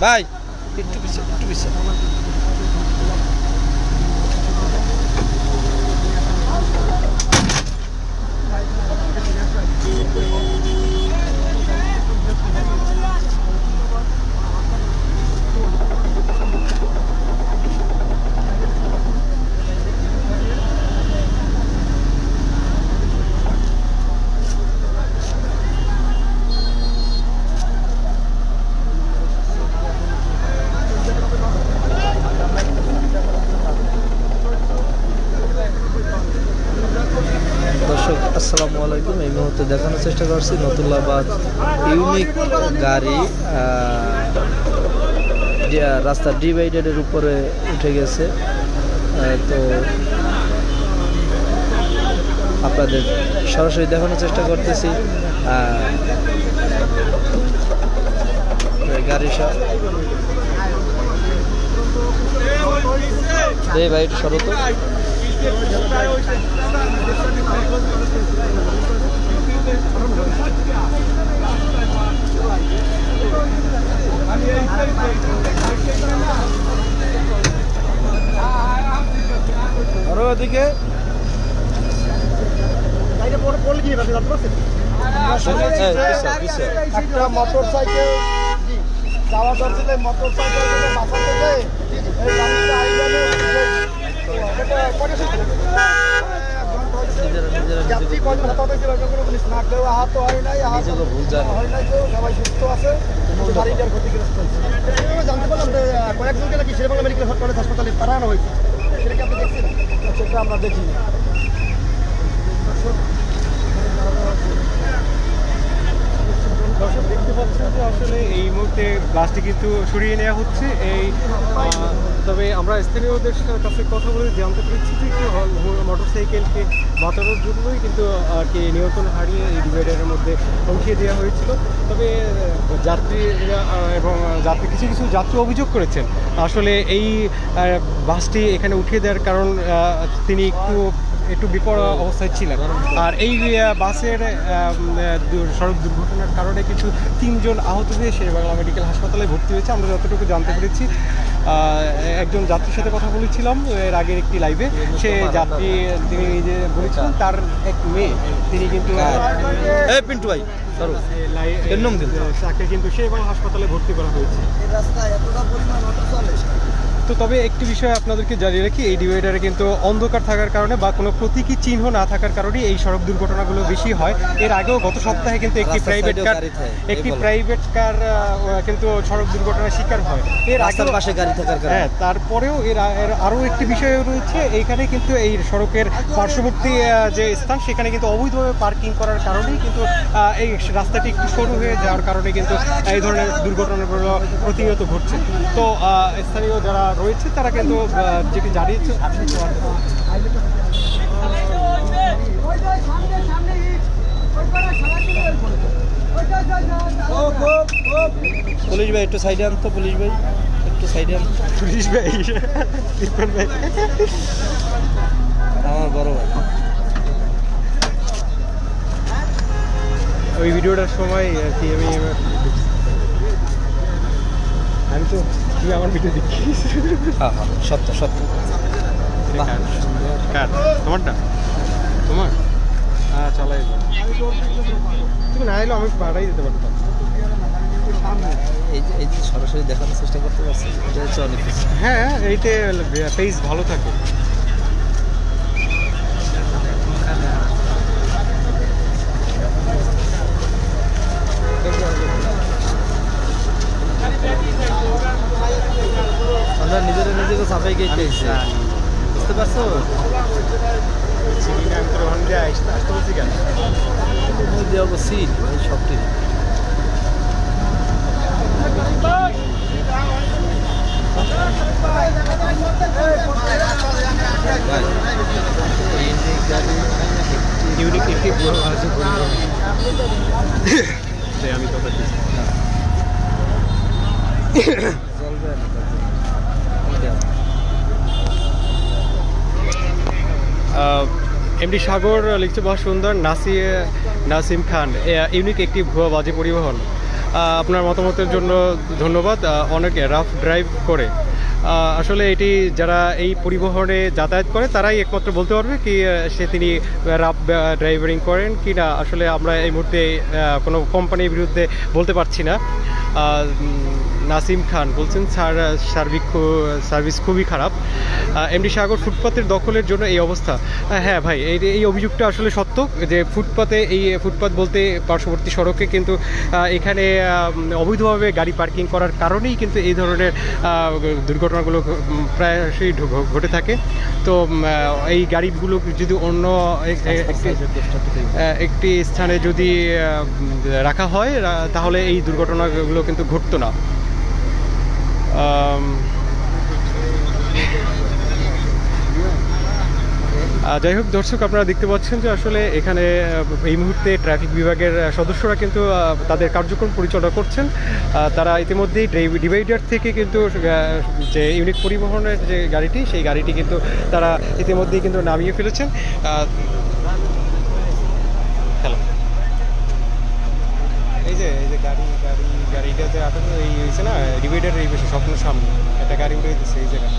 ভাই একটু পিছিয়ে একটু পিছিয়ে। দর্শক আসসালামু আলাইকুম। এই মুহূর্তে দেখানোর চেষ্টা করছি নতুল্লাবাদ ইউনিক গাড়ি রাস্তার ডিভাইডারের উপরে উঠে গেছে। তো আপনাদের সরাসরি দেখানোর চেষ্টা করতেছি গাড়ি সব। ভাই একটু সরো তো। আরো ওদিকে একটা মোটর সাইকেল যাওয়া যাচ্ছিল, মোটর সাইকেল বাঁচাতে যায় এই গাড়িটা আইলে যাত্রী কয়জন হতাহত হয়েছিল কোনো পুলিশ না, কেউ আহত হয় নাই, হয় নাই, কেউ সবাই সুস্থ আছে, গাড়িটার ক্ষতিগ্রস্ত হয়েছে। জানতে পারলাম যে কয়েকজনকে নাকি শেরেবাংলা মেডিকেল কলেজ হাসপাতালে পাঠানো হয়েছে, সেটা কি আপনি দেখছেন? সেটা আমরা দেখিনি। দর্শক দেখতে পাচ্ছেন যে আসলে এই মুহূর্তে গ্লাসটি কিন্তু সরিয়ে নেওয়া হচ্ছে। তবে আমরা স্থানীয়দের কাছে কথা বলে জানতে পেরেছি যে মোটরসাইকেলকে বাঁচানোর জন্যই কিন্তু আর কি নিয়ন্ত্রণ হারিয়ে এই ডিভাইডারের মধ্যে উঠিয়ে দেওয়া হয়েছিল। তবে যাত্রীরা এবং কিছু কিছু যাত্রী অভিযোগ করেছেন আসলে এই বাসটি এখানে উঠিয়ে দেওয়ার কারণ তিনি একটু বিপদ অবস্থায় ছিলেন। আর এই বাসের সড়ক দুর্ঘটনার কারণে কিছু 3 জন আহত হয়ে শেরেবাংলা মেডিকেল হাসপাতালে ভর্তি হয়েছে। আমরা যতটুকু জানতে পেরেছি, একজন যাত্রীর সাথে কথা বলেছিলাম এর আগের একটি লাইভে, সে যাত্রী তিনি নিজে বলেছিলেন তার এক মেয়ে, তিনি কিন্তু পিন্টু ভাই তাকে কিন্তু শেরেবাংলা হাসপাতালে ভর্তি করা হয়েছে। তো তবে একটি বিষয় আপনাদেরকে জানিয়ে রাখি, এই ডিভাইডারে কিন্তু অন্ধকার থাকার কারণে বা কোনো প্রতীকী চিহ্ন না থাকার কারণে এই সড়ক দুর্ঘটনাগুলো বেশি হয়। এর আগেও গত সপ্তাহে কিন্তু একটি প্রাইভেট কার কিন্তু সড়ক দুর্ঘটনার শিকার হয়। এর আগের পাশে গাড়ি থাকার কারণে। হ্যাঁ, তারপরেও এর আরও একটি বিষয় রয়েছে, এইখানে কিন্তু এই সড়কের পার্শ্ববর্তী যে স্থান সেখানে কিন্তু অবৈধভাবে পার্কিং করার কারণেই কিন্তু এই রাস্তাটি একটু সরু হয়ে যাওয়ার কারণে কিন্তু এই ধরনের দুর্ঘটনাগুলো প্রতিনিয়ত ঘটছে। তো স্থানীয় যারা রয়েছে তারা কিন্তু যেটি জানিয়েছে। পুলিশ ভাই একটু সাইডে আনতো, পুলিশ ভাই একটু সাইডে আন। পুলিশ ভাই আমার বড় ভাই। ওই ভিডিওটার সময় আর কি আমি তো তুই আমার ভিডিও দেখিস। হ্যাঁ হ্যাঁ, সত্য সত্য। কার তোমারটা? তোমার চালাই তুমি না এলো আমি পাঠাই দিতে পারতাম। এই যে সরাসরি দেখানোর চেষ্টা করতে পারছি, এটা হচ্ছে অনেক কিছু। হ্যাঁ, এইতে পেজ ভালো থাকে। আমরা নিজেকে সাফাই গেছে, বুঝতে পারছো? সবটি ইউনিক একটি আমি কথা এমডি সাগর লিখছে, বহু সুন্দর। নাসিম খান, ইউনিক একটি ভুয়া বাজে পরিবহন। আপনার মতামতের জন্য ধন্যবাদ। অনেক রাফ ড্রাইভ করে আসলে এটি যারা এই পরিবহনে যাতায়াত করে তারাই একমাত্র বলতে পারবে কি তিনি রাফ ড্রাইভারিং করেন কি না। আসলে আমরা এই মুহূর্তে কোনো কোম্পানির বিরুদ্ধে বলতে পারছি না। নাসিম খান বলছেন সার্ভিস খুবই খারাপ। এমডি সাগর, ফুটপাতের দখলের জন্য এই অবস্থা। হ্যাঁ ভাই, এই অভিযোগটা আসলে সত্য যে ফুটপাত বলতে পার্শ্ববর্তী সড়কে কিন্তু এখানে অবৈধভাবে গাড়ি পার্কিং করার কারণেই কিন্তু এই ধরনের দুর্ঘটনাগুলো প্রায়শই ঘটে থাকে। তো এই গাড়িগুলো যদি অন্য একটি স্থানে যদি রাখা হয় তাহলে এই দুর্ঘটনাগুলো কিন্তু ঘটতো না। যাই হোক দর্শক, আপনারা দেখতে পাচ্ছেন যে আসলে এখানে এই মুহূর্তে ট্রাফিক বিভাগের সদস্যরা কিন্তু তাদের কার্যক্রম পরিচালনা করছেন। তারা ইতিমধ্যেই ডিভাইডার থেকে কিন্তু যে ইউনিক পরিবহনের যে গাড়িটি, সেই গাড়িটি কিন্তু তারা ইতিমধ্যেই কিন্তু নামিয়ে ফেলেছেন। হ্যালো, এই যে গাড়িটাতে আপাতত এই হয়েছে না, ডিভাইডার এই বেশি স্বপ্নের সামনে একটা গাড়ি উঠে দিচ্ছে এই জায়গায়।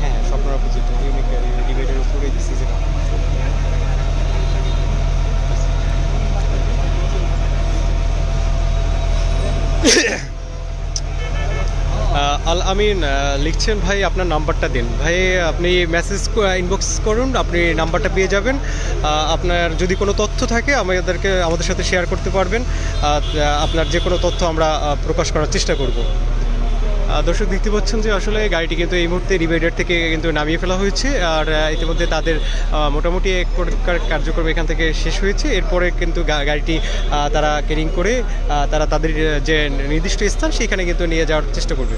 হ্যাঁ, স্বপ্নের অপোজিট ইউনিক গাড়ি ডিভাইডার উপরে দিচ্ছে যেটা। আল আমিন লিখছেন, ভাই আপনার নাম্বারটা দিন। ভাই আপনি মেসেজ ইনবক্স করুন, আপনি নাম্বারটা পেয়ে যাবেন। আপনার যদি কোনো তথ্য থাকে আমাদের সাথে শেয়ার করতে পারবেন। আপনার যে কোনো তথ্য আমরা প্রকাশ করার চেষ্টা করব। দর্শক দেখতে পাচ্ছেন যে আসলে গাড়িটি কিন্তু এই মুহূর্তে ডিভাইডার থেকে কিন্তু নামিয়ে ফেলা হয়েছে। আর ইতিমধ্যে তাদের মোটামুটি এক প্রকার কার্যক্রম এখান থেকে শেষ হয়েছে। এরপরে কিন্তু গাড়িটি তারা ক্যারিং করে তারা তাদের যে নির্দিষ্ট স্থান সেখানে কিন্তু নিয়ে যাওয়ার চেষ্টা করবে।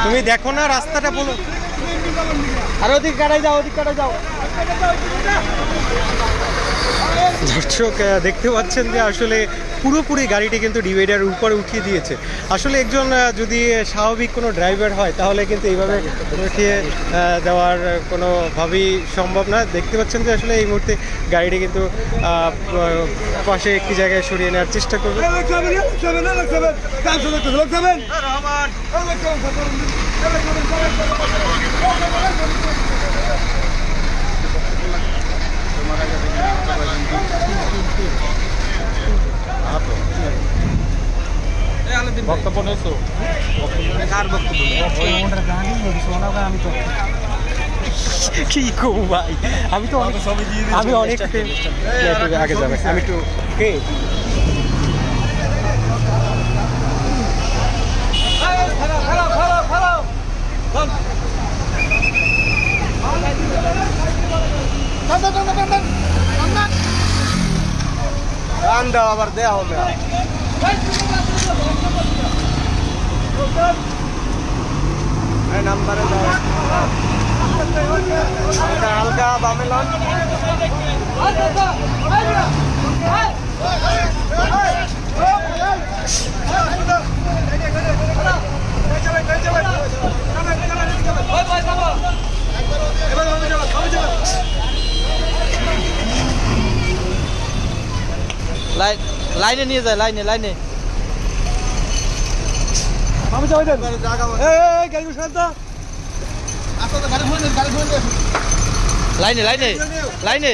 তুমি দেখো না রাস্তাটা, বলো আর ওদিক কাটাই যাও, দর্শক দেখতে পাচ্ছেন যে আসলে পুরোপুরি গাড়িটি কিন্তু ডিভাইডারের উপরে উঠিয়ে দিয়েছে। আসলে একজন যদি স্বাভাবিক কোনো ড্রাইভার হয় তাহলে কিন্তু এইভাবে উঠিয়ে দেওয়ার কোনোভাবেই সম্ভব না। দেখতে পাচ্ছেন যে আসলে এই মুহূর্তে গাড়িটি কিন্তু পাশে একটি জায়গায় সরিয়ে নেওয়ার চেষ্টা করবে। বক্তব্য নেছো? কার বক্তব্য? আমি তো কি করবো ভাই, আমি অনেক আগে যাবে। আমি একটু কে আবার দেয়া হবে নাম্বারে হালকা বামে লন। লাইনে নিয়ে যায়, লাইনে লাইনে লাইনে লাইনে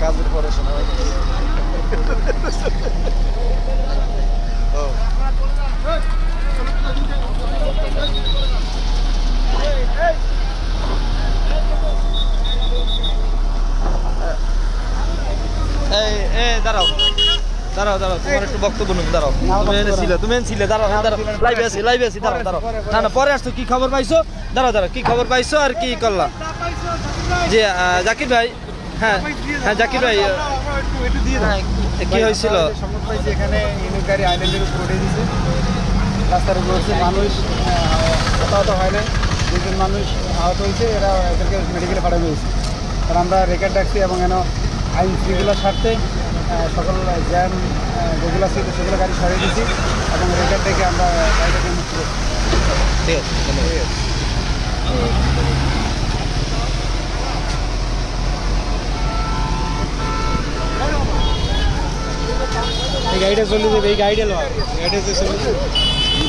কাজের পরে শোনা হয় দাঁড়াও দাঁড়াও দাঁড়াও তোমার একটু বক্তব্য নেব দাঁড়াও তুমি এনেছিলে দাঁড়াও দাঁড়াও লাইভে আছি দাঁড়াও দাঁড়াও না না পরে আসছো কি খবর পাইছো দাঁড়াও দাঁড়াও কি খবর পাইছো আর কি করলা যে জাকির ভাই হ্যাঁ হ্যাঁ জাকির ভাই কি হয়েছিল এখানে ইনুকারি আইল্যান্ডের উপর উঠে দিয়েছে রাস্তার উপর হচ্ছে মানুষ হতাহত হয় না দুজন মানুষ আহত হয়েছে এরা এদেরকে মেডিকেলে পাঠানো হয়েছে আর আমরা রেকর্ড রাখছি এবং যেন আইন শৃঙ্খলার স্বার্থে সকল জ্যাম যেগুলো ছিল সেগুলো গাড়ি সরিয়ে দিয়েছি এবং রেকর্ড দেখে আমরা গাড়িটাকে মুক্ত করছি ঠিক আছে এই গাড়িটা চলে যাবে এই গাড়িটা লো গাড়িটা চলে যাবে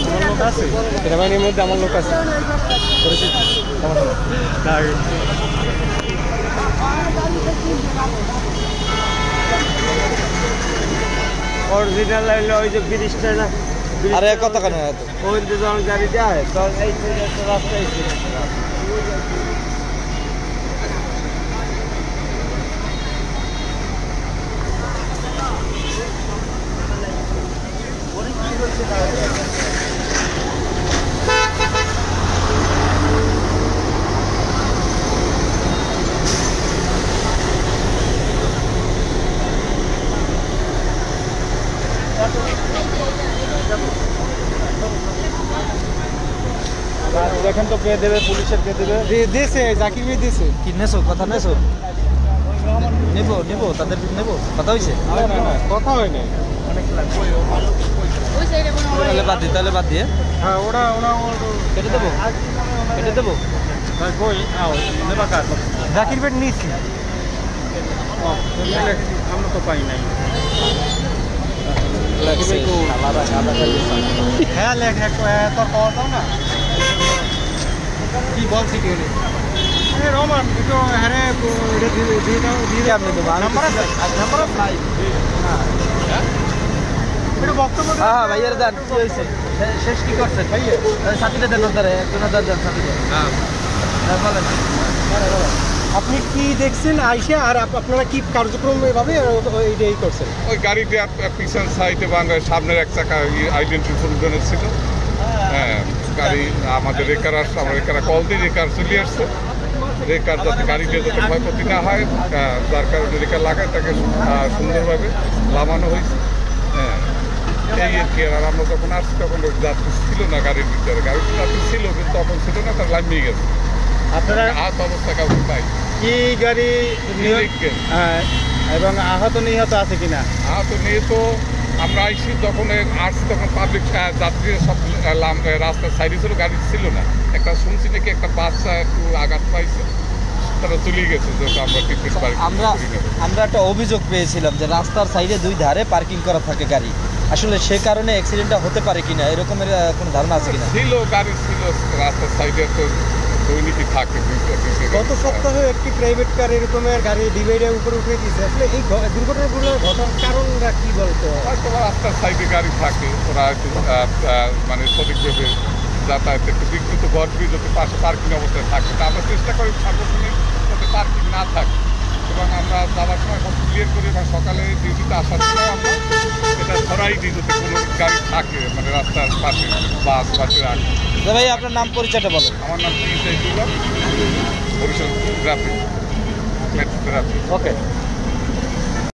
আমার লোক আছে সেনাবাহিনীর মধ্যে আমার লোক আছে অরিজিনাল হইলো ওই যে ব্রিজটা না আরে কত কেন ওই যে যখন গাড়ি যায় তখন এই রাস্তায় দেখেন তো কে দেবে পুলিশের কে দেবে দিয়েছে জাকির ভাই দিয়েছে কি নেছো কথা নেছো নেবো নেবো তাদের নেবো কথা হয়েছে না না কথা হয় না তাহলে বাদ দিয়ে হ্যাঁ ওরা ওরা কেটে দেবো কেটে দেবো কই নেবা কার জাকির ভাই নিয়েছি আমরা তো পাই নাই হ্যাঁ লেখ তোর পাওয়া দাও না কি বলছি কি রমান দুটো হ্যাঁ দিয়ে দাও আপনি দেবো নাম্বার আছে নাম্বার একটু বক্তব্য হ্যাঁ ভাইয়ের দেন কি হয়েছে শেষ কি করছেন ভাইয়া সাথীটা দেন ধরে একজন দেন সাথীটা হ্যাঁ বলেন আপনি কি দেখছেন আইসা আর আপনারা কি কার্যক্রম এভাবে এইটাই করছেন ওই গাড়িটা পিছন সাইডে বাংলা সামনের এক চাকা আইডেন্টি প্রয়োজনের ছিল হ্যাঁ গাড়ি আমাদের রেকার আসছে আমরা রেকারা কল দিয়ে রেকার চলে আসছে রেকার যাতে গাড়িতে যাতে ক্ষয়ক্ষতি না হয় যার কারণে রেকার লাগায় তাকে সুন্দরভাবে নামানো হয়েছে হ্যাঁ এই আর কি আর আমরা যখন আসছি তখন যাত্রী ছিল না গাড়ির ভিতরে গাড়ির যাত্রী ছিল কিন্তু তখন ছিল না তার লামিয়ে গেছে আপনারা আহত অবস্থা কাউকে পাই কি গাড়ি এবং আহত নিহত আছে কিনা আহত নিয়ে তো আমরা আইসি যখন আসছি তখন পাবলিক যাত্রী সব রাস্তার সাইডে ছিল গাড়ি ছিল না একটা শুনছি নাকি একটা বাচ্চা একটু আঘাত পাইছে তারা চলেই গেছে যেহেতু আমরা টিকিট আমরা একটা অভিযোগ পেয়েছিলাম যে রাস্তার সাইডে দুই ধারে পার্কিং করা থাকে গাড়ি আসলে সে কারণে অ্যাক্সিডেন্টটা হতে পারে কিনা এরকমের কোনো ধারণা আছে কিনা ছিল গাড়ি ছিল রাস্তার সাইডে তো দৈনিকই থাকে গত সপ্তাহে একটি প্রাইভেট কার এরকমের গাড়ি ডিভাইডের উপরে উঠে দিয়েছে আসলে এই দুর্ঘটনাগুলো ঘটার কারণটা কি বলতো হয়তো রাস্তার সাইডে গাড়ি থাকে ওরা একটু মানে সঠিকভাবে যাতায়াত একটু বিকৃত ঘরগুলি যাতে পাশে পার্কিং অবস্থায় থাকে তা আমরা চেষ্টা করি সার্বক্ষণিক যাতে পার্কিং না থাকে এবং আমরা যাওয়ার সময় ক্লিয়ার করি এবং সকালে ডিউটিতে আসার সময় আমরা এটা ছড়াই দিই যাতে কোনো গাড়ি থাকে মানে রাস্তার পাশে বাস বা ট্রাক। ভাই আপনার নাম পরিচয়টা বলেন। আমার নাম বরিশাল গ্রাফিক ওকে।